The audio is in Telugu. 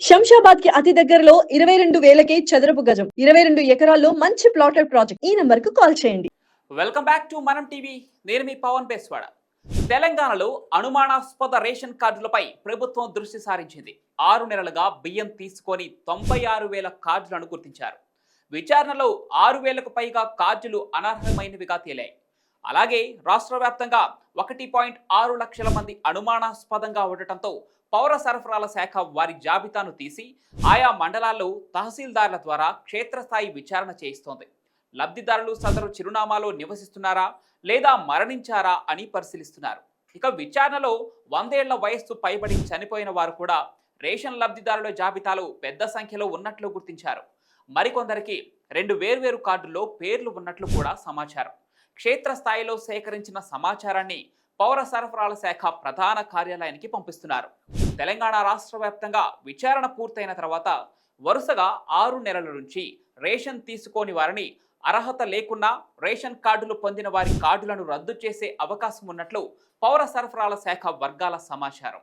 శంషాబాద్ కి అతి దగ్గరలో 22,000కే చదరపు గజం 22 ఎకరాల్లో మంచి ప్లాటెడ్ ప్రాజెక్ట్. ఈ నంబర్ కు కాల్ చేయండి. వెల్కమ్ బ్యాక్ టు మనం టీవీ. నేను మీ పవన్ బేస్వాడ. తెలంగాణలో అనుమానాస్పద రేషన్ కార్డులపై ప్రభుత్వం దృష్టి సారించింది. 6 నెలలుగా బియ్యం తీసుకొని 96,000 కార్డులను గుర్తించారు. విచారణలో 6,000కు పైగా కార్డులు అనర్హమైనవిగా తేలాయి. అలాగే రాష్ట్ర వ్యాప్తంగా 1.6 లక్షల మంది అనుమానాస్పదంగా ఉండటంతో పౌర సరఫరాల శాఖ వారి జాబితాను తీసి ఆయా మండలాల్లో తహసీల్దార్ల ద్వారా క్షేత్రస్థాయి విచారణ చేయిస్తోంది. లబ్ధిదారులు సదరు చిరునామాలో నివసిస్తున్నారా లేదా మరణించారా అని పరిశీలిస్తున్నారు. ఇక విచారణలో 100 ఏళ్ల వయస్సు పైబడి చనిపోయిన వారు కూడా రేషన్ లబ్ధిదారుల జాబితాలో పెద్ద సంఖ్యలో ఉన్నట్లు గుర్తించారు. మరికొందరికి 2 వేర్వేరు కార్డుల్లో పేర్లు ఉన్నట్లు కూడా సమాచారం. క్షేత్రస్థాయిలో సేకరించిన సమాచారాన్ని పౌర సరఫరాల శాఖ ప్రధాన కార్యాలయానికి పంపిస్తున్నారు. తెలంగాణ రాష్ట్ర వ్యాప్తంగా విచారణ పూర్తయిన తర్వాత వరుసగా 6 నెలల నుంచి రేషన్ తీసుకోని వారిని అర్హత లేకున్నా రేషన్ కార్డులు పొందిన వారి కార్డులను రద్దు చేసే అవకాశం ఉన్నట్లు పౌర సరఫరాల శాఖ వర్గాల సమాచారం.